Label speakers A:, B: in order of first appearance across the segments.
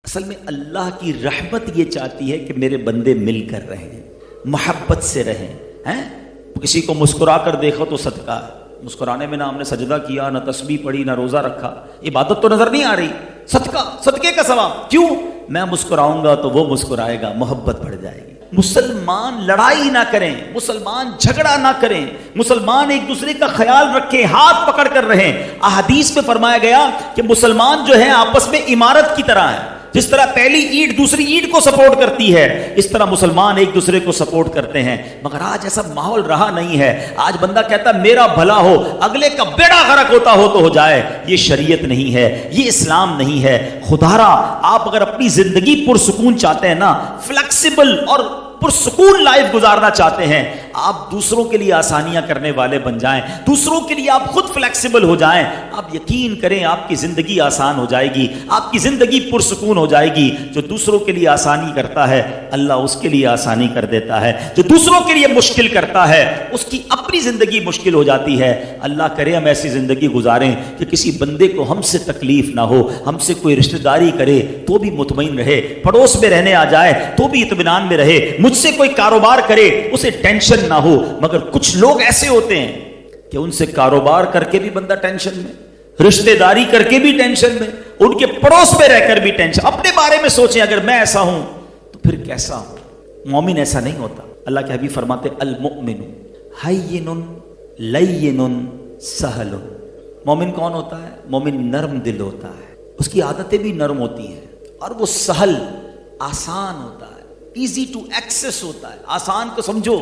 A: اصل میں اللہ کی رحمت یہ چاہتی ہے کہ میرے بندے مل کر رہیں، محبت سے رہیں. کسی کو مسکرا کر دیکھو تو صدقہ ہے. مسکرانے میں نہ ہم نے سجدہ کیا، نہ تسبیح پڑھی، نہ روزہ رکھا، عبادت تو نظر نہیں آ رہی. صدقے کا ثواب. کیوں؟ میں مسکراؤں گا تو وہ مسکرائے گا، محبت بڑھ جائے گی. مسلمان لڑائی نہ کریں، مسلمان جھگڑا نہ کریں، مسلمان ایک دوسرے کا خیال رکھیں، ہاتھ پکڑ کر رہیں. احادیث میں فرمایا گیا کہ مسلمان جو ہیں آپس میں عمارت کی طرح ہیں. جس طرح پہلی اینٹ دوسری اینٹ کو سپورٹ کرتی ہے، اس طرح مسلمان ایک دوسرے کو سپورٹ کرتے ہیں. مگر آج ایسا ماحول رہا نہیں ہے. آج بندہ کہتا ہے میرا بھلا ہو، اگلے کا بیڑا غرق ہوتا ہو تو ہو جائے. یہ شریعت نہیں ہے، یہ اسلام نہیں ہے. خدا را آپ اگر اپنی زندگی پرسکون چاہتے ہیں نا، فلیکسیبل اور پرسکون لائف گزارنا چاہتے ہیں، آپ دوسروں کے لیے آسانیاں کرنے والے بن جائیں، دوسروں کے لیے آپ خود فلیکسیبل ہو جائیں. آپ یقین کریں آپ کی زندگی آسان ہو جائے گی، آپ کی زندگی پرسکون ہو جائے گی. جو دوسروں کے لیے آسانی کرتا ہے اللہ اس کے لیے آسانی کر دیتا ہے. جو دوسروں کے لیے مشکل کرتا ہے اس کی اپنی زندگی مشکل ہو جاتی ہے. اللہ کرے ہم ایسی زندگی گزاریں کہ کسی بندے کو ہم سے تکلیف نہ ہو، ہم سے کوئی رشتہ داری کرے تو بھی مطمئن رہے، پڑوس میں رہنے آ جائے تو بھی اطمینان میں رہے، مجھ سے کوئی کاروبار کرے اسے ٹینشن نہ ہو. مگر کچھ لوگ ایسے ہوتے ہیں کہ ان سے کاروبار کر کے بھی بندہ ٹینشن میں، رشتہ داری کر کے بھی ٹینشن میں، ان کے پڑوس میں رہ کر بھی ٹینشن. اپنے بارے میں سوچیں اگر میں ایسا ہوں تو پھر کیسا ہوں. مومن ایسا نہیں ہوتا. اللہ کے حبیب فرماتے المؤمن ہین لین سہل. مومن کون ہوتا ہے؟ مومن نرم دل ہوتا ہے، اس کی عادتیں بھی نرم ہوتی ہیں، اور وہ سہل آسان ہوتا ہے، ایزی ٹو ایکسس ہوتا ہے. آسان کو سمجھو،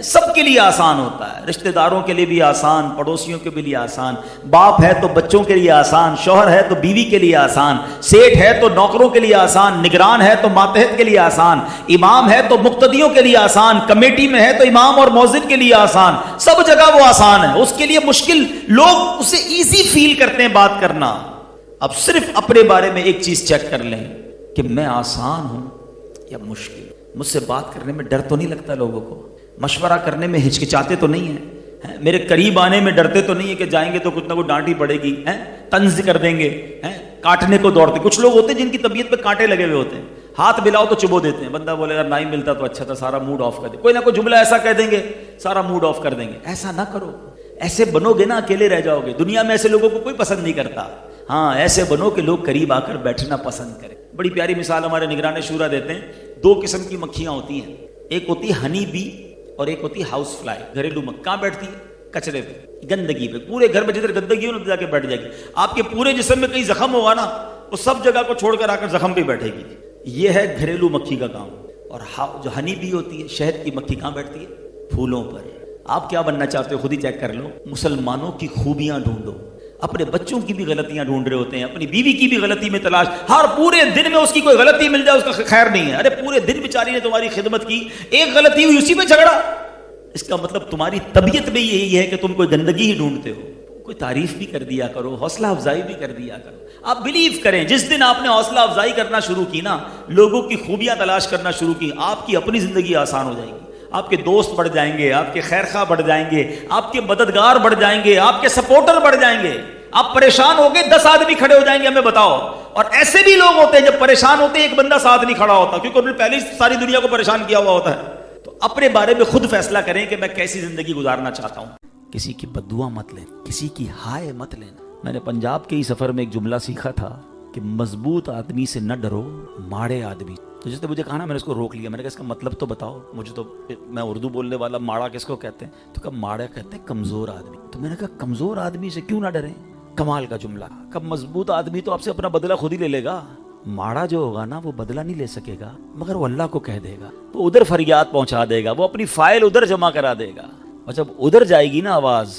A: سب کے لیے آسان ہوتا ہے، رشتہ داروں کے لیے بھی آسان، پڑوسیوں کے بھی لیے آسان، باپ ہے تو بچوں کے لیے آسان، شوہر ہے تو بیوی کے لیے آسان، سیٹ ہے تو نوکروں کے لیے آسان، نگران ہے تو ماتحت کے لیے آسان، امام ہے تو مقتدیوں کے لیے آسان، کمیٹی میں ہے تو امام اور مؤذن کے لیے آسان. سب جگہ وہ آسان ہے. اس کے لیے مشکل لوگ اسے ایزی فیل کرتے ہیں بات کرنا. اب صرف اپنے بارے میں ایک چیز چیک کر لیں کہ میں آسان ہوں یا مشکل. مجھ سے بات کرنے میں ڈر تو نہیں لگتا لوگوں کو؟ مشورہ کرنے میں ہچکچاتے تو نہیں ہیں؟ میرے قریب آنے میں ڈرتے تو نہیں ہے کہ جائیں گے تو کچھ نہ کچھ ڈانٹ ہی پڑے گی، طنز کر دیں گے، کاٹنے کو دوڑتے. کچھ لوگ ہوتے ہیں جن کی طبیعت پہ کانٹے لگے ہوئے ہوتے ہیں، ہاتھ ملاؤ تو چبو دیتے ہیں. بندہ بولے اگر نہیں ملتا تو اچھا تھا، سارا موڈ آف کر دے. کوئی نہ کوئی جملہ ایسا کہہ دیں گے سارا موڈ آف کر دیں گے. ایسا نہ کرو. ایسے بنو گے نا اکیلے رہ جاؤ گے. دنیا میں ایسے لوگوں کو کوئی پسند نہیں کرتا. ہاں ایسے بنو کہ لوگ قریب آ کر بیٹھنا پسند کریں. بڑی پیاری مثال ہمارے نگران شورا دیتے ہیں. 2 قسم کی مکھیاں ہوتی ہیں، ایک ہوتی ہے ہنی بی اور ایک ہوتی ہے ہاؤس فلائی، گھریلو مکھی. کہاں بیٹھتی ہے؟ کچرے پہ، گندگی پہ. پورے گھر میں جدھر گندگی ہو نا جا کے بیٹھ جائے گی. آپ کے پورے جسم میں کہیں زخم ہوگا نا، وہ سب جگہ کو چھوڑ کر آ کر زخم پہ بیٹھے گی. یہ ہے گھریلو مکھی کا کام. اور جو ہنی بی ہوتی ہے، شہد کی مکھی، کہاں بیٹھتی ہے؟ پھولوں پر. آپ کیا بننا چاہتے ہو خود ہی چیک کر لو. مسلمانوں کی خوبیاں ڈھونڈو. اپنے بچوں کی بھی غلطیاں ڈھونڈ رہے ہوتے ہیں، اپنی بیوی کی بھی غلطی میں تلاش. ہر پورے دن میں اس کی کوئی غلطی مل جائے اس کا خیر نہیں ہے. ارے پورے دن بیچاری نے تمہاری خدمت کی، ایک غلطی ہوئی اسی پہ جھگڑا. اس کا مطلب تمہاری طبیعت میں یہی ہے کہ تم کوئی گندگی ہی ڈھونڈتے ہو. کوئی تعریف بھی کر دیا کرو، حوصلہ افزائی بھی کر دیا کرو. آپ بلیو کریں جس دن آپ نے حوصلہ افزائی کرنا شروع کی نا، لوگوں کی خوبیاں تلاش کرنا شروع کی، آپ کی اپنی زندگی آسان ہو جائے گی. آپ کے دوست بڑھ جائیں گے، آپ کے خیر خواہ بڑھ جائیں گے، آپ کے مددگار بڑھ جائیں گے، آپ کے سپورٹر بڑھ جائیں گے. آپ پریشان ہو گئے 10 آدمی کھڑے ہو جائیں گے ہمیں بتاؤ. اور ایسے بھی لوگ ہوتے ہیں جب پریشان ہوتے ہیں ایک بندہ ساتھ نہیں کھڑا ہوتا، کیونکہ انہوں نے پہلے ہی ساری دنیا کو پریشان کیا ہوا ہوتا ہے. تو اپنے بارے میں خود فیصلہ کریں کہ میں کیسی زندگی گزارنا چاہتا ہوں. کسی کی بددعا مت لیں، کسی کی ہائے مت لینا. میں نے پنجاب کے ہی سفر میں ایک جملہ سیکھا تھا کہ مضبوط آدمی سے نہ ڈرو، ماڑے آدمی. تو جس نے مجھے کہا نا، میں نے اس کو روک لیا. میں نے کہا اس کا مطلب تو بتاؤ مجھے. تو میں اردو بولنے والا، ماڑا کس کو کہتے ہیں؟ تو کہا ماڑا کہتے ہیں کمزور آدمی. تو میں نے کہا کمزور آدمی سے کیوں نہ ڈریں؟ کمال کا جملہ. کب مضبوط آدمی تو آپ سے اپنا بدلہ خود ہی لے لے گا. ماڑا جو ہوگا نا وہ بدلہ نہیں لے سکے گا، مگر وہ اللہ کو کہہ دے گا، وہ ادھر فریاد پہنچا دے گا، وہ اپنی فائل ادھر جمع کرا دے گا. اور جب ادھر جائے گی نا آواز،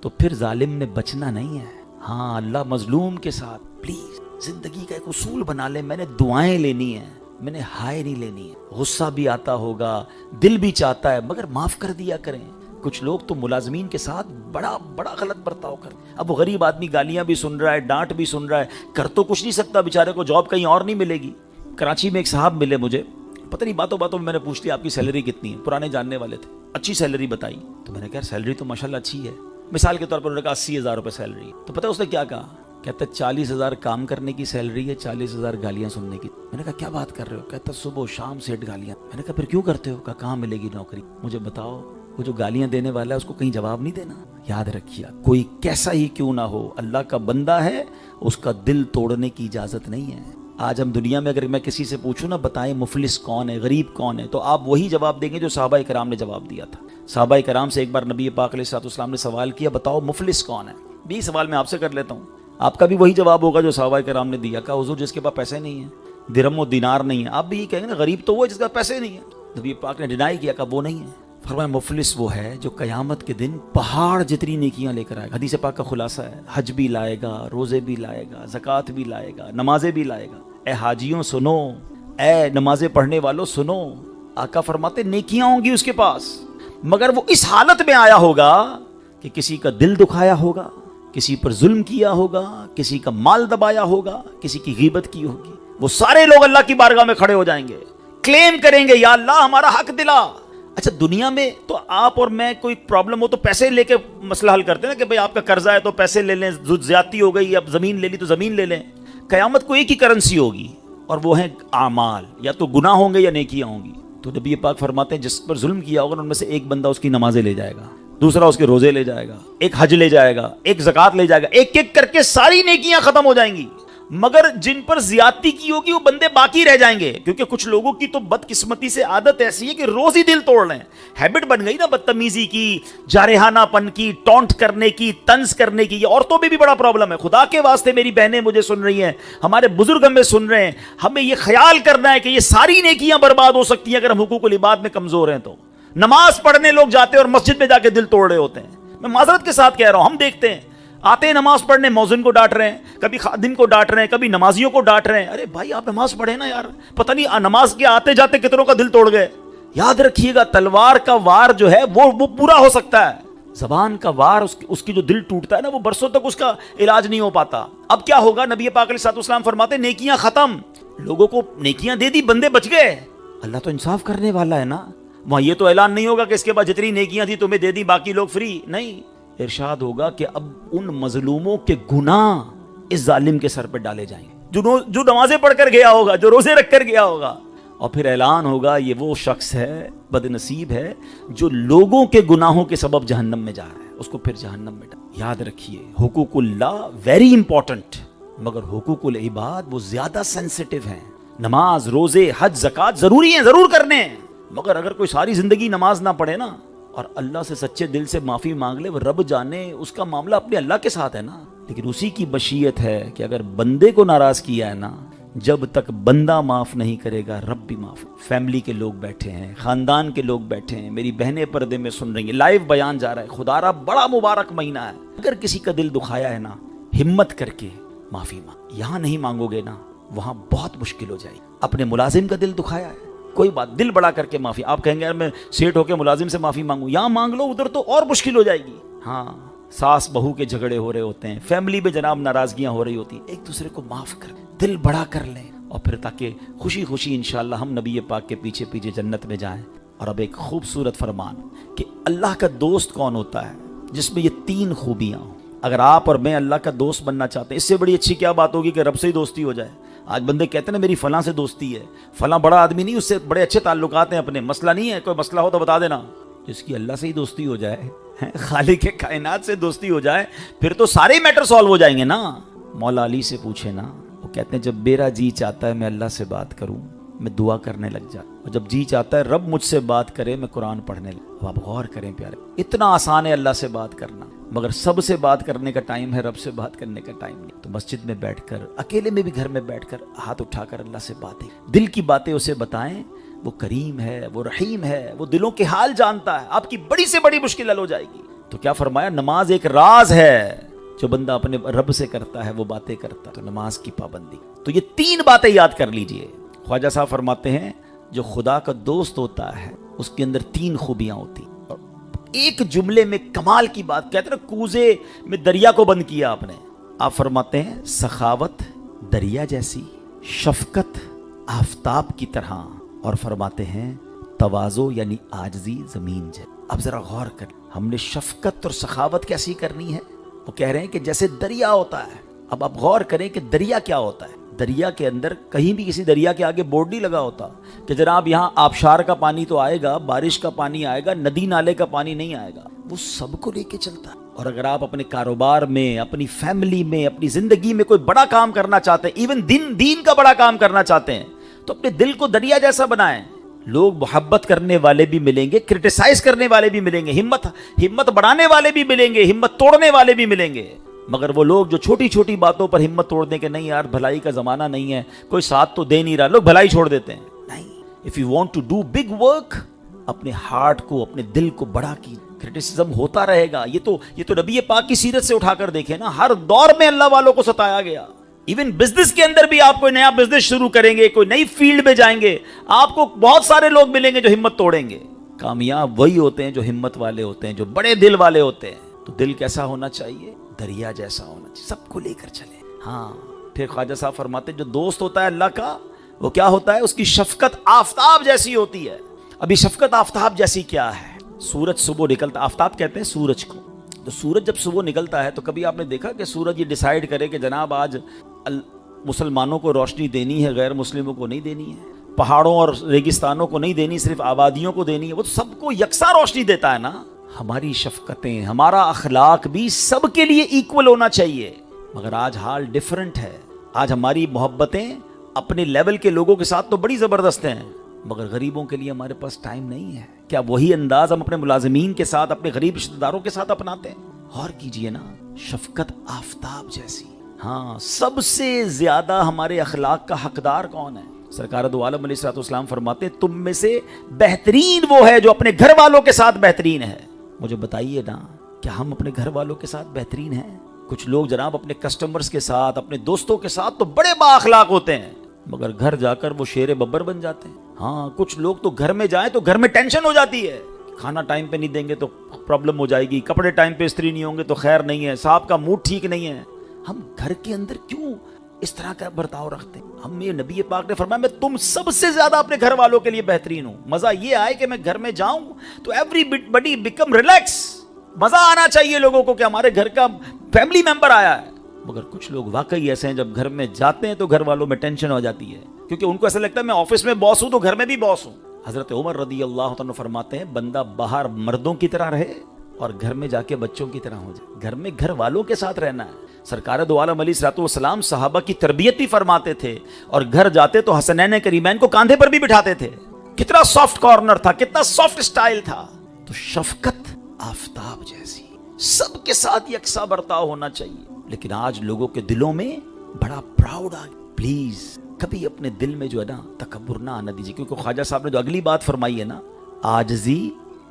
A: تو پھر ظالم نے بچنا نہیں ہے. ہاں اللہ مظلوم کے ساتھ. پلیز زندگی کا ایک اصول بنا لیں، میں نے دعائیں لینی ہیں، میں نے ہائے نہیں لینی ہے. غصہ بھی آتا ہوگا، دل بھی چاہتا ہے، مگر معاف کر دیا کریں. کچھ لوگ تو ملازمین کے ساتھ بڑا بڑا غلط برتاؤ کرتے. اب وہ غریب آدمی گالیاں بھی سن رہا ہے، ڈانٹ بھی سن رہا ہے، کر تو کچھ نہیں سکتا بیچارے کو. جاب کہیں اور نہیں ملے گی. کراچی میں ایک صاحب ملے مجھے، پتہ نہیں باتوں باتوں میں نے پوچھ لیا آپ کی سیلری کتنی ہے. پرانے جاننے والے تھے، اچھی سیلری بتائی. تو میں نے کہا سیلری تو ماشاءاللہ اچھی ہے. مثال کے طور پر انہوں نے کہا 80,000 روپے سیلری. تو پتہ ہے اس نے کیا کہا کہتا 40,000 کام کرنے کی سیلری ہے، 40,000 گالیاں سننے کی۔ میں نے کہا کیا بات کر رہے ہو؟ کہتا صبح و شام 60 گالیاں۔ میں نے کہا پھر کیوں کرتے ہو؟ کہاں ملے گی نوکری؟ مجھے بتاؤ، وہ جو گالیاں دینے والا ہے اس کو کہیں جواب نہیں دینا؟ یاد رکھیے، کوئی کیسا ہی کیوں نہ ہو، اللہ کا بندہ ہے، اس کا دل توڑنے کی اجازت نہیں ہے۔ آج ہم دنیا میں اگر میں کسی سے پوچھوں نا بتائیں مفلس کون ہے، غریب کون ہے، تو آپ وہی جواب دیں گے جو صحابہ کرام نے جواب دیا تھا۔ صحابہ کرام سے ایک بار نبی پاک علیہ الصلوۃ والسلام نے سوال کیا، بتاؤ مفلس کون ہے؟ بھی سوال میں آپ سے کر لیتا ہوں، آپ کا بھی وہی جواب ہوگا جو صحابہ کرام نے دیا۔ کہا حضور جس کے پاس پیسے نہیں ہیں، درہم و دینار نہیں ہے۔ آپ بھی یہ کہیں گے نا غریب تو وہ ہے جس کا پیسے نہیں ہے۔ نبی پاک نے ڈینائی کیا، کہا وہ نہیں ہے۔ فرمایا مفلس وہ ہے جو قیامت کے دن پہاڑ جتنی نیکیاں لے کر آئے گا۔ حدیث پاک کا خلاصہ ہے، حج بھی لائے گا، روزے بھی لائے گا، زکوٰۃ بھی لائے گا، نمازیں بھی لائے گا۔ اے حاجیوں سنو، اے نمازیں پڑھنے والوں سنو، آقا فرماتے نیکیاں ہوں گی اس کے پاس، مگر وہ اس حالت میں آیا ہوگا کہ کسی کا دل دکھایا ہوگا، کسی پر ظلم کیا ہوگا، کسی کا مال دبایا ہوگا، کسی کی غیبت کی ہوگی۔ وہ سارے لوگ اللہ کی بارگاہ میں کھڑے ہو جائیں گے، کلیم کریں گے یا اللہ ہمارا حق دلا۔ اچھا دنیا میں تو آپ اور میں کوئی پرابلم ہو تو پیسے لے کے مسئلہ حل کرتے ہیں نا کہ بھئی آپ کا قرضہ ہے تو پیسے لے لیں، زیادتی ہو گئی اب زمین لے لی تو زمین لے لیں۔ قیامت کو ایک ہی کرنسی ہوگی اور وہ ہیں اعمال، یا تو گناہ ہوں گے یا نیکیاں ہوں گی۔ تو نبی پاک فرماتے ہیں جس پر ظلم کیا ہوگا ان میں سے ایک بندہ اس کی نمازیں لے جائے گا، دوسرا اس کے روزے لے جائے گا، ایک حج لے جائے گا، ایک زکوٰۃ لے جائے گا، ایک ایک کر کے ساری نیکیاں ختم ہو جائیں گی، مگر جن پر زیادتی کی ہوگی وہ بندے باقی رہ جائیں گے، کیونکہ کچھ لوگوں کی تو بدقسمتی سے عادت ایسی ہے کہ روز ہی دل توڑ رہے ہیں، ہیبٹ بن گئی نا بدتمیزی کی، جارحانہ پن کی، ٹونٹ کرنے کی، طنز کرنے کی۔ یہ عورتوں میں بھی بڑا پرابلم ہے۔ خدا کے واسطے میری بہنیں مجھے سن رہی ہیں، ہمارے بزرگ ہمیں سن رہے ہیں، ہمیں یہ خیال کرنا ہے کہ یہ ساری نیکیاں برباد ہو سکتی ہیں اگر ہم حقوق العباد میں کمزور ہیں تو۔ نماز پڑھنے لوگ جاتے ہیں اور مسجد میں جا کے دل توڑ رہے ہوتے ہیں۔ میں معذرت کے ساتھ کہہ رہا ہوں، ہم دیکھتے ہیں آتے ہیں نماز پڑھنے، مؤذن کو ڈانٹ رہے ہیں، کبھی خادم کو ڈانٹ رہے ہیں، کبھی نمازیوں کو ڈانٹ رہے ہیں۔ ارے بھائی آپ نماز پڑھیں نا یار، پتہ نہیں نماز کے آتے جاتے کتنوں کا دل توڑ گئے۔ یاد رکھیے گا تلوار کا وار جو ہے وہ پورا ہو سکتا ہے، زبان کا وار اس کی جو دل ٹوٹتا ہے نا وہ برسوں تک اس کا علاج نہیں ہو پاتا۔ اب کیا ہوگا؟ نبی پاک علیہ الصلوۃ والسلام فرماتے نیکیاں ختم، لوگوں کو نیکیاں دے دی، بندے بچ گئے۔ اللہ تو انصاف کرنے والا ہے نا، وہاں یہ تو اعلان نہیں ہوگا کہ اس کے بعد جتنی نیکیاں تھی تمہیں دے دی باقی لوگ فری، نہیں، ارشاد ہوگا کہ اب ان مظلوموں کے گناہ اس ظالم کے سر پہ ڈالے جائیں گے جو نمازیں پڑھ کر گیا ہوگا، جو روزے رکھ کر گیا ہوگا، اور پھر اعلان ہوگا یہ وہ شخص ہے، بد نصیب ہے جو لوگوں کے گناہوں کے سبب جہنم میں جا رہا ہے، اس کو پھر جہنم میں ڈال۔ یاد رکھیے حقوق اللہ ویری امپورٹنٹ، مگر حقوق العباد وہ زیادہ سینسٹیو ہیں۔ نماز، روزے، حج، زکوٰۃ ضروری ہیں، ضرور کرنے ہیں، مگر اگر کوئی ساری زندگی نماز نہ پڑھے نا اور اللہ سے سچے دل سے معافی مانگ لے، وہ رب جانے اس کا معاملہ اپنے اللہ کے ساتھ ہے نا۔ لیکن اسی کی مشیت ہے کہ اگر بندے کو ناراض کیا ہے نا، جب تک بندہ معاف نہیں کرے گا رب بھی معاف۔ فیملی کے لوگ بیٹھے ہیں، خاندان کے لوگ بیٹھے ہیں، میری بہنیں پردے میں سن رہی ہیں، لائیو بیان جا رہا ہے، خدا را بڑا مبارک مہینہ ہے، اگر کسی کا دل دکھایا ہے نا ہمت کر کے معافی مانگ۔ یہاں نہیں مانگو گے نا وہاں بہت مشکل ہو جائے گی۔ اپنے ملازم کا دل دکھایا ہے، کوئی بات، دل بڑا کر کے معافی۔ آپ کہیں گے یار میں سیٹ ہو کے ملازم سے معافی مانگوں، یہاں مانگ لو، ادھر تو اور مشکل ہو جائے گی۔ ہاں ساس بہو کے جھگڑے ہو رہے ہوتے ہیں، فیملی میں جناب ناراضگیاں ہو رہی ہوتی ہیں، ایک دوسرے کو معاف کر دل بڑا کر لیں، اور پھر تاکہ خوشی خوشی انشاءاللہ ہم نبی پاک کے پیچھے پیچھے جنت میں جائیں۔ اور اب ایک خوبصورت فرمان کہ اللہ کا دوست کون ہوتا ہے جس میں یہ تین خوبیاں ہوں۔ اگر آپ اور میں اللہ کا دوست بننا چاہتے ہیں، اس سے بڑی اچھی کیا بات ہوگی کہ رب سے ہی دوستی ہو جائے۔ آج بندے کہتے ہیں نا میری فلاں سے دوستی ہے، فلاں بڑا آدمی نہیں، اس سے بڑے اچھے تعلقات ہیں اپنے، مسئلہ نہیں ہے، کوئی مسئلہ ہو تو بتا دینا۔ جس کی اللہ سے ہی دوستی ہو جائے، خالق کائنات سے دوستی ہو جائے، پھر تو سارے میٹر سالو ہو جائیں گے نا۔ مولا علی سے پوچھے نا، وہ کہتے ہیں جب میرا جی چاہتا ہے میں اللہ سے بات کروں، میں دعا کرنے لگ جاتا، اور جب جی چاہتا ہے رب مجھ سے بات کرے میں قرآن پڑھنے لگ۔ اب آپ غور کریں پیارے، اتنا آسان ہے اللہ سے بات کرنا، مگر سب سے بات کرنے کا ٹائم ہے، رب سے بات کرنے کا ٹائم نہیں۔ تو مسجد میں بیٹھ کر، اکیلے میں بھی گھر میں بیٹھ کر ہاتھ اٹھا کر اللہ سے باتیں، دل کی باتیں اسے بتائیں، وہ کریم ہے، وہ رحیم ہے، وہ دلوں کے حال جانتا ہے، آپ کی بڑی سے بڑی مشکل حل ہو جائے گی۔ تو کیا فرمایا؟ نماز ایک راز ہے، جو بندہ اپنے رب سے کرتا ہے وہ باتیں کرتا ہے، تو نماز کی پابندی۔ تو یہ تین باتیں یاد کر لیجئے۔ خواجہ صاحب فرماتے ہیں جو خدا کا دوست ہوتا ہے اس کے اندر تین خوبیاں ہوتی ہیں، اور ایک جملے میں کمال کی بات کہتے ہیں نا، کوزے میں دریا کو بند کیا آپ نے۔ آپ فرماتے ہیں سخاوت دریا جیسی، شفقت آفتاب کی طرح، اور فرماتے ہیں تواضع یعنی عاجزی زمین جیسی۔ اب ذرا غور کر، ہم نے شفقت اور سخاوت کیسی کرنی ہے؟ وہ کہہ رہے ہیں کہ جیسے دریا ہوتا ہے، اب آپ غور کریں کہ دریا کیا ہوتا ہے. دریا کے اندر کہیں بھی کسی دریا کے آگے بورڈ نہیں لگا ہوتا کہ جناب یہاں آبشار کا پانی تو آئے گا, بارش کا پانی آئے گا, ندی نالے کا پانی نہیں آئے گا. وہ سب کو لے کے چلتا ہے. اور اگر آپ اپنے کاروبار میں, اپنی فیملی میں, اپنی زندگی میں کوئی بڑا کام کرنا چاہتے ہیں, ایون دین کا بڑا کام کرنا چاہتے ہیں, تو اپنے دل کو دریا جیسا بنائیں. لوگ محبت کرنے والے بھی ملیں گے, کرٹیسائز کرنے والے بھی ملیں گے, ہمت بڑھانے والے بھی ملیں گے, ہمت توڑنے والے بھی ملیں گے. مگر وہ لوگ جو چھوٹی چھوٹی باتوں پر ہمت توڑ دیں کہ نہیں یار بھلائی کا زمانہ نہیں ہے, کوئی ساتھ تو دے نہیں رہا, لوگ بھلائی چھوڑ دیتے ہیں. نہیں, if you want to do big work, اپنے ہارٹ کو, اپنے دل کو بڑا کی. کرٹیسزم ہوتا رہے گا. یہ تو نبی پاک کی سیرت سے اٹھا کر دیکھیں نا, ہر دور میں اللہ والوں کو ستایا گیا. ایون بزنس کے اندر بھی آپ کوئی نیا بزنس شروع کریں گے, کوئی نئی فیلڈ میں جائیں گے, آپ کو بہت سارے لوگ ملیں گے جو ہمت توڑیں گے. کامیاب وہی ہوتے ہیں جو ہمت والے ہوتے ہیں, جو بڑے دل والے ہوتے ہیں. تو دل کیسا ہونا چاہیے؟ دریا جیسا ہونا چاہیے, سب کو لے کر چلے. ہاں, پھر خواجہ صاحب فرماتے ہیں جو دوست ہوتا ہے اللہ کا, وہ کیا ہوتا ہے, اس کی شفقت آفتاب جیسی ہوتی ہے. ابھی شفقت آفتاب جیسی کیا ہے؟ سورج صبح نکلتا, آفتاب کہتے ہیں سورج کو. تو سورج جب صبح نکلتا ہے تو کبھی آپ نے دیکھا کہ سورج یہ ڈیسائیڈ کرے کہ جناب آج مسلمانوں کو روشنی دینی ہے, غیر مسلموں کو نہیں دینی ہے, پہاڑوں اور ریگستانوں کو نہیں دینی, صرف آبادیوں کو دینی ہے. وہ تو سب کو یکساں روشنی دیتا ہے نا. ہماری شفقتیں, ہمارا اخلاق بھی سب کے لیے ایکول ہونا چاہیے. مگر آج حال ڈیفرنٹ ہے. آج ہماری محبتیں اپنے لیول کے لوگوں کے ساتھ تو بڑی زبردست ہیں, مگر غریبوں کے لیے ہمارے پاس ٹائم نہیں ہے. کیا وہی انداز ہم اپنے ملازمین کے ساتھ, اپنے غریب رشتہ داروں کے ساتھ اپناتے ہیں؟ اور کیجئے نا, شفقت آفتاب جیسی. ہاں, سب سے زیادہ ہمارے اخلاق کا حقدار کون ہے؟ سرکار دو عالم علیہ الصلوۃ والسلام فرماتے ہیں تم میں سے بہترین وہ ہے جو اپنے گھر والوں کے ساتھ بہترین ہے. مجھے بتائیے نا, کیا ہم اپنے گھر والوں کے ساتھ بہترین ہیں؟ کچھ لوگ جناب اپنے کسٹمرز کے ساتھ, اپنے دوستوں کے ساتھ تو بڑے با اخلاق ہوتے ہیں, مگر گھر جا کر وہ شیر ببر بن جاتے ہیں. ہاں, کچھ لوگ تو گھر میں جائیں تو گھر میں ٹینشن ہو جاتی ہے, کھانا ٹائم پہ نہیں دیں گے تو پرابلم ہو جائے گی, کپڑے ٹائم پہ استری نہیں ہوں گے تو خیر نہیں ہے, صاحب کا موڈ ٹھیک نہیں ہے. ہم گھر کے اندر کیوں اس طرح کا برتاؤ رکھتے ہیں؟ ہم یہ نبی پاک نے فرمایا میں تم سب سے زیادہ اپنے گھر والوں کے لیے بہترین ہوں. مزہ یہ آئے کہ میں گھر میں جاؤں تو ایوری بڈی بیکم ریلیکس. مزہ آنا چاہیے لوگوں کو کہ ہمارے گھر کا فیملی ممبر آیا ہے. مگر کچھ لوگ واقعی ایسے ہیں جب گھر میں جاتے ہیں تو گھر والوں میں ٹینشن ہو جاتی ہے, کیونکہ ان کو ایسا لگتا ہے میں آفس میں باس ہوں تو گھر میں بھی باس ہوں. حضرت عمر رضی اللہ عنہ فرماتے ہیں بندہ باہر مردوں کی طرح رہے اور گھر میں جا کے بچوں کی طرح ہو جائے. گھر میں گھر والوں کے ساتھ رہنا ہے. سرکار دو عالم علیہ الصلوۃ والسلام صحابہ کی تربیت بھی فرماتے تھے, اور گھر جاتے تو حسنین کریمین کو کاندھے پر بھی بٹھاتے تھے. کتنا سافٹ کارنر تھا, کتنا سافٹ سٹائل تھا. تو شفقت آفتاب جیسی, سب کے ساتھ یکساں برتاؤ ہونا چاہیے. لیکن آج لوگوں کے دلوں میں بڑا پراؤڈ آ گیا. پلیز کبھی اپنے دل میں جو ہے نا تکبر نہ آنا دیجیے, کیونکہ خواجہ صاحب نے جو اگلی بات فرمائی ہے نا, عاجزی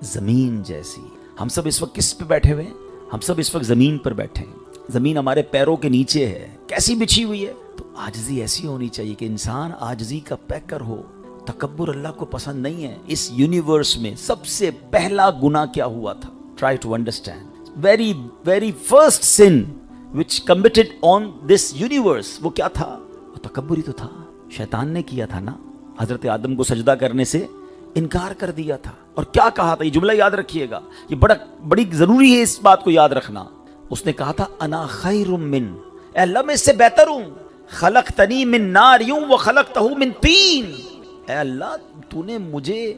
A: زمین جیسی. ہم سب اس وقت کس پہ بیٹھے ہوئے ہیں؟ ہم سب اس وقت زمین پر بیٹھے ہیں. زمین ہمارے پیروں کے نیچے ہے, کیسی بچھی ہوئی ہے. تو عاجزی ایسی ہونی چاہیے کہ انسان عاجزی کا پیکر ہو. تکبر اللہ کو پسند نہیں ہے. اس یونیورس میں سب سے پہلا گناہ کیا ہوا تھا؟ Try to understand. very first sin which committed on this universe, وہ کیا تھا؟ وہ تکبر ہی تو تھا. شیطان نے کیا تھا نا, حضرت آدم کو سجدہ کرنے سے انکار کر دیا تھا. اور کیا کہا تھا؟ یہ جملہ یاد رکھیے گا, یہ بڑی ضروری ہے اس بات کو یاد رکھنا. اس نے کہا تھا انا خیر من, اے اللہ میں اس سے بہتر ہوں. خلقتنی من نار وخلقتہ من طین, اے اللہ تو نے مجھے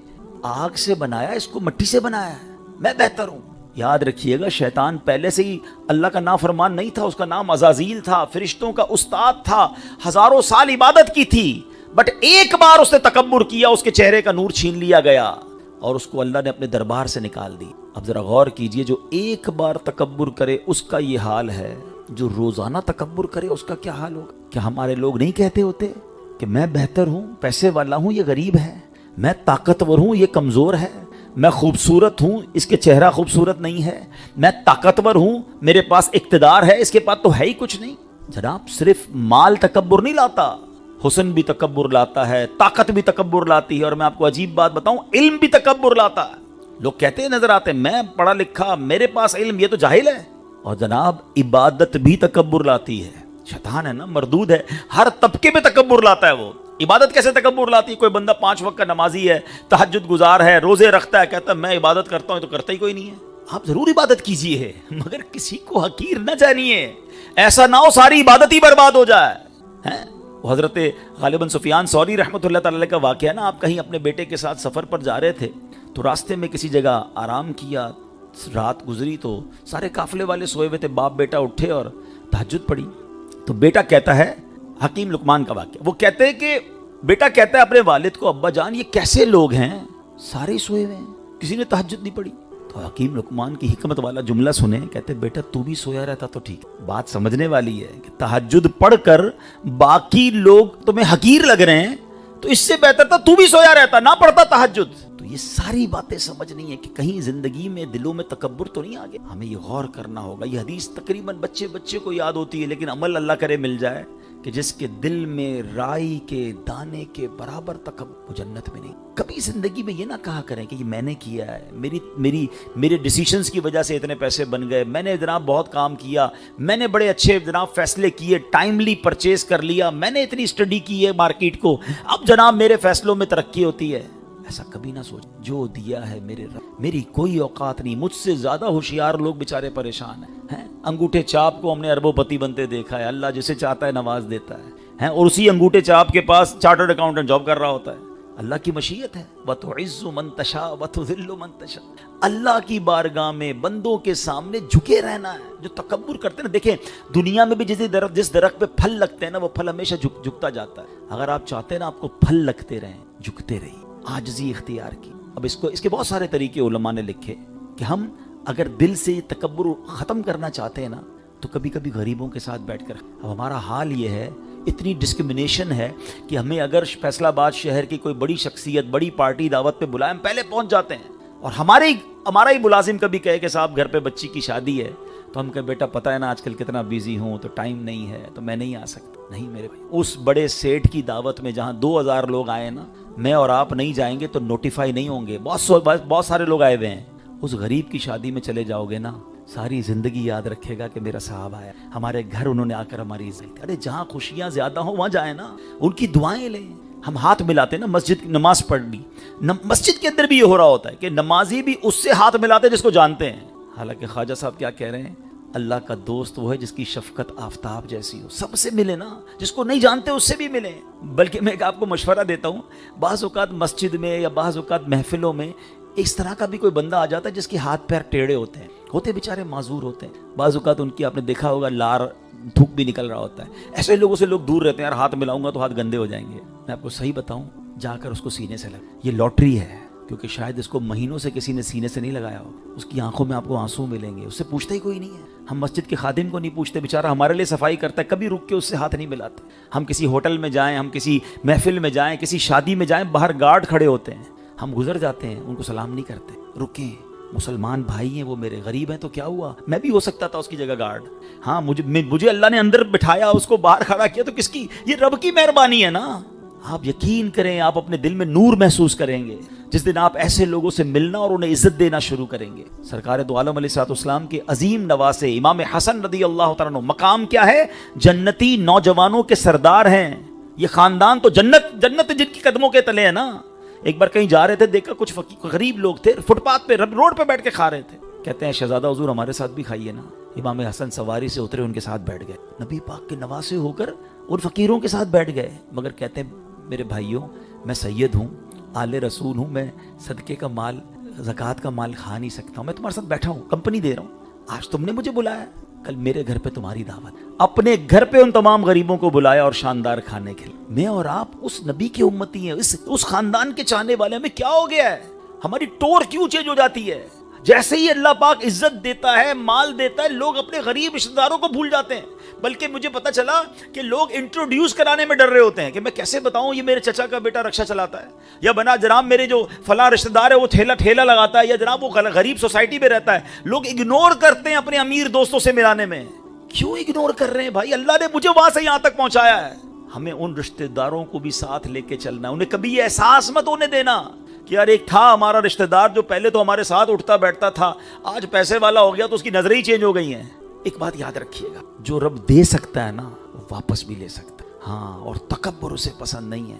A: آگ سے بنایا, اس کو مٹی سے بنایا ہے, میں بہتر ہوں. یاد رکھیے گا شیطان پہلے سے ہی اللہ کا نافرمان نہیں تھا. اس کا نام عزازیل تھا, فرشتوں کا استاد تھا, ہزاروں سال عبادت کی تھی. بٹ ایک بار اس نے تکبر کیا, اس کے چہرے کا نور چھین لیا گیا اور اس کو اللہ نے اپنے دربار سے نکال دی. اب ذرا غور کیجئے, جو ایک بار تکبر کرے اس کا یہ حال ہے, جو روزانہ تکبر کرے اس کا کیا حال ہوگا. کیا ہمارے لوگ نہیں کہتے ہوتے کہ میں بہتر ہوں, پیسے والا ہوں, یہ غریب ہے, میں طاقتور ہوں, یہ کمزور ہے, میں خوبصورت ہوں, اس کے چہرہ خوبصورت نہیں ہے, میں طاقتور ہوں, میرے پاس اقتدار ہے, اس کے پاس تو ہے ہی کچھ نہیں. جناب صرف مال تکبر نہیں لاتا, حسن بھی تکبر لاتا ہے, طاقت بھی تکبر لاتی ہے, اور میں آپ کو عجیب بات بتاؤں, علم بھی تکبر لاتا ہے. لوگ کہتے ہیں نظر آتے ہیں میں پڑھا لکھا, میرے پاس علم, یہ تو جاہل ہے. اور جناب عبادت بھی تکبر لاتی ہے. شیطان ہے نا, مردود ہے, ہر طبقے میں تکبر لاتا ہے. وہ عبادت کیسے تکبر لاتی ہے؟ کوئی بندہ 5 وقت کا نمازی ہے, تہجد گزار ہے, روزے رکھتا ہے, کہتا ہے میں عبادت کرتا ہوں, تو کرتا ہی کوئی نہیں ہے. آپ ضرور عبادت کیجئے مگر کسی کو حقیر نہ جانیے، ایسا نہ ہو ساری عبادت ہی برباد ہو جائے۔ وہ حضرت غالباً سفیان ثوری رحمۃ اللہ تعالی کا واقعہ نا، آپ کہیں اپنے بیٹے کے ساتھ سفر پر جا رہے تھے تو راستے میں کسی جگہ آرام کیا، رات گزری تو سارے قافلے والے سوئے ہوئے تھے، باپ بیٹا اٹھے اور تہجد پڑھی تو بیٹا کہتا ہے، حکیم لقمان کا واقعہ، وہ کہتے ہیں کہ بیٹا کہتا ہے اپنے والد کو، ابا جان یہ کیسے لوگ ہیں، سارے سوئے ہوئے ہیں، کسی نے تہجد نہیں پڑھی۔ تو حکیم لقمان کی حکمت والا جملہ سنیں، کہتے بیٹا تو بھی سویا رہتا تو ٹھیک، بات سمجھنے والی ہے کہ تہجد پڑھ کر باقی لوگ تمہیں حقیر لگ رہے ہیں تو اس سے بہتر تھا تو بھی سویا رہتا، نہ پڑھتا تہجد۔ تو یہ ساری باتیں سمجھنی ہے کہ کہیں زندگی میں دلوں میں تکبر تو نہیں آ گیا، ہمیں یہ غور کرنا ہوگا۔ یہ حدیث تقریباً بچے کو یاد ہوتی ہے، لیکن عمل اللہ کرے مل جائے کہ جس کے دل میں رائی کے دانے کے برابر تکبر، وہ جنت میں نہیں۔ کبھی زندگی میں یہ نہ کہا کریں کہ یہ میں نے کیا ہے، میرے ڈیسیشنز کی وجہ سے اتنے پیسے بن گئے، میں نے جناب بہت کام کیا، میں نے بڑے اچھے جناب فیصلے کیے، ٹائملی پرچیز کر لیا، میں نے اتنی اسٹڈی کی ہے مارکیٹ کو، اب جناب میرے فیصلوں میں ترقی ہوتی ہے۔ ایسا کبھی نہ سوچ، جو دیا ہے میرے رب، میری کوئی اوقات نہیں، مجھ سے زیادہ ہوشیار لوگ بےچارے پریشان ہیں۔ انگوٹھے چاپ کو ہم نے اربوں پتی بنتے دیکھا ہے، اللہ جسے چاہتا ہے نواز دیتا ہے، اور اسی انگوٹھے چاپ کے پاس چارٹرڈ اکاؤنٹنٹ جاب کر رہا ہوتا ہے۔ اللہ کی مشیت ہے، وَتُعِزُّ مَن تَشَاءُ وَتُذِلُّ مَن تَشَاءُ۔ اللہ کی بارگاہ میں بندوں کے سامنے جھکے رہنا ہے۔ جو تکبر کرتے ہیں نا، دیکھیں دنیا میں بھی جس درخت پہ پھل لگتے ہیں نا، وہ پھل ہمیشہ جھکتا جاتا ہے۔ اگر آپ چاہتے ہیں نا آپ کو پھل لگتے رہیں، جھکتے رہیے، عاجزی اختیار کی۔ اب اس کے بہت سارے طریقے علماء نے لکھے کہ ہم اگر دل سے یہ تکبر ختم کرنا چاہتے ہیں نا تو کبھی کبھی غریبوں کے ساتھ بیٹھ کر، اب ہمارا حال یہ ہے، اتنی ڈسکرمنیشن ہے کہ ہمیں اگر فیصل آباد شہر کی کوئی بڑی شخصیت، بڑی پارٹی دعوت پہ بلائے، ہم پہلے پہنچ جاتے ہیں، اور ہمارا ہی ملازم کبھی کہے کہ صاحب گھر پہ بچی کی شادی ہے تو ہم کہے بیٹا پتہ ہے نا آج کل کتنا بیزی ہوں تو ٹائم نہیں ہے تو میں نہیں آ سکتا۔ نہیں میرے بھائی، اس بڑے سیٹ کی دعوت میں جہاں 2000 لوگ آئے نا، میں اور آپ نہیں جائیں گے تو نوٹیفائی نہیں ہوں گے، بہت سارے لوگ آئے ہوئے ہیں۔ اس غریب کی شادی میں چلے جاؤ گے نا، ساری زندگی یاد رکھے گا کہ میرا صاحب آیا، ہمارے گھر انہوں نے آ کر ہماری عزت۔ ارے جہاں خوشیاں زیادہ ہوں وہاں جائیں نا، ان کی دعائیں لیں۔ ہم ہاتھ ملاتے ہیں نا، مسجد نماز پڑھ لی، مسجد کے اندر بھی یہ ہو رہا ہوتا ہے کہ نمازی بھی اس سے ہاتھ ملاتے جس کو جانتے ہیں۔ حالانکہ خواجہ صاحب کیا کہہ رہے ہیں، اللہ کا دوست وہ ہے جس کی شفقت آفتاب جیسی ہو، سب سے ملے نا، جس کو نہیں جانتے اس سے بھی ملیں۔ بلکہ میں آپ کو مشورہ دیتا ہوں، بعض اوقات مسجد میں یا بعض اوقات محفلوں میں اس طرح کا بھی کوئی بندہ آ جاتا ہے جس کے ہاتھ پیر ٹیڑھے ہوتے بیچارے معذور ہوتے ہیں، بعض اوقات ان کی آپ نے دیکھا ہوگا لار تھوک بھی نکل رہا ہوتا ہے، ایسے لوگوں سے لوگ دور رہتے ہیں، یار ہاتھ ملاؤں گا تو ہاتھ گندے ہو جائیں گے۔ میں آپ کو صحیح بتاؤں، جا کر اس کو سینے سے لگا، یہ لاٹری ہے، کیونکہ شاید اس کو مہینوں سے کسی نے سینے سے نہیں لگایا ہو، اس کی آنکھوں میں آپ کو آنسو ملیں گے، اس سے پوچھتا ہی کوئی نہیں ہے۔ ہم مسجد کے خادم کو نہیں پوچھتے، بیچارہ ہمارے لیے صفائی کرتا ہے، کبھی رک کے اس سے ہاتھ نہیں ملاتے۔ ہم کسی ہوٹل میں جائیں، ہم کسی محفل میں جائیں، کسی شادی میں جائیں، باہر گارڈ کھڑے ہوتے ہیں، ہم گزر جاتے ہیں، ان کو سلام نہیں کرتے، رکیں، مسلمان بھائی ہیں وہ میرے، غریب ہیں تو کیا ہوا، میں بھی ہو سکتا تھا اس کی جگہ گارڈ۔ ہاں مجھے اللہ نے اندر بٹھایا، اس کو باہر کھڑا کیا تو کس کی، یہ رب کی مہربانی ہے نا۔ آپ یقین کریں، آپ اپنے دل میں نور محسوس کریں گے جس دن آپ ایسے لوگوں سے ملنا اور انہیں عزت دینا شروع کریں گے۔ سرکار دو عالم علیہ الصلوۃ والسلام کے عظیم نواسے امام حسن رضی اللہ تعالیٰ عنہ، مقام کیا ہے، جنتی نوجوانوں کے سردار ہیں، یہ خاندان تو جنت جن کی قدموں کے تلے ہے نا۔ ایک بار کہیں جا رہے تھے، دیکھا کچھ غریب لوگ تھے، فٹ پاتھ پہ روڈ پہ بیٹھ کے کھا رہے تھے، کہتے ہیں شہزادہ حضور ہمارے ساتھ بھی کھائیے نا۔ امام حسن سواری سے اترے، ان کے ساتھ بیٹھ گئے، نبی پاک کے نواسے ہو کر ان فقیروں کے ساتھ بیٹھ گئے، مگر کہتے ہیں میرے بھائیوں میں سید ہوں، آل رسول ہوں، میں صدقے کا مال، زکوٰۃ کا مال کھا نہیں سکتا ہوں، میں تمہارے ساتھ بیٹھا ہوں، کمپنی دے رہا ہوں، آج تم نے مجھے بلایا، کل میرے گھر پہ تمہاری دعوت۔ اپنے گھر پہ ان تمام غریبوں کو بلایا اور شاندار کھانے کے لیے۔ میں اور آپ اس نبی کے امتی ہیں، اس خاندان کے چاہنے والے، ہمیں کیا ہو گیا ہے، ہماری ٹور کیوں چینج ہو جاتی ہے؟ جیسے ہی اللہ پاک عزت دیتا ہے، مال دیتا ہے، لوگ اپنے غریب رشتہ داروں کو بھول جاتے ہیں۔ بلکہ مجھے پتا چلا کہ لوگ انٹروڈیوس کرانے میں ڈر رہے ہوتے ہیں کہ میں کیسے بتاؤں یہ میرے چچا کا بیٹا رکشا چلاتا ہے، یا بنا جناب میرے جو فلاں رشتہ دار ہے وہ ٹھیلا لگاتا ہے، یا جناب وہ غریب سوسائٹی میں رہتا ہے۔ لوگ اگنور کرتے ہیں اپنے امیر دوستوں سے ملانے میں۔ کیوں اگنور کر رہے ہیں بھائی؟ اللہ نے مجھے وہاں سے یہاں تک پہنچایا ہے۔ ہمیں ان رشتہ داروں کو بھی ساتھ لے کے چلنا ہے، انہیں کبھی یہ احساس مت ہونے دینا کہ یار ایک تھا ہمارا رشتہ دار جو پہلے تو ہمارے ساتھ اٹھتا بیٹھتا تھا، آج پیسے والا ہو گیا تو اس کی نظریں ہی چینج ہو گئی ہیں۔ ایک بات یاد رکھیے گا، جو رب دے سکتا ہے نا وہ واپس بھی لے سکتا ہے، ہاں، اور تکبر اسے پسند نہیں ہے۔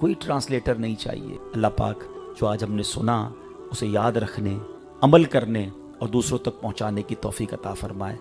A: کوئی ٹرانسلیٹر نہیں چاہیے۔ اللہ پاک جو آج ہم نے سنا اسے یاد رکھنے، عمل کرنے اور دوسروں تک پہنچانے کی توفیق عطا فرمائے۔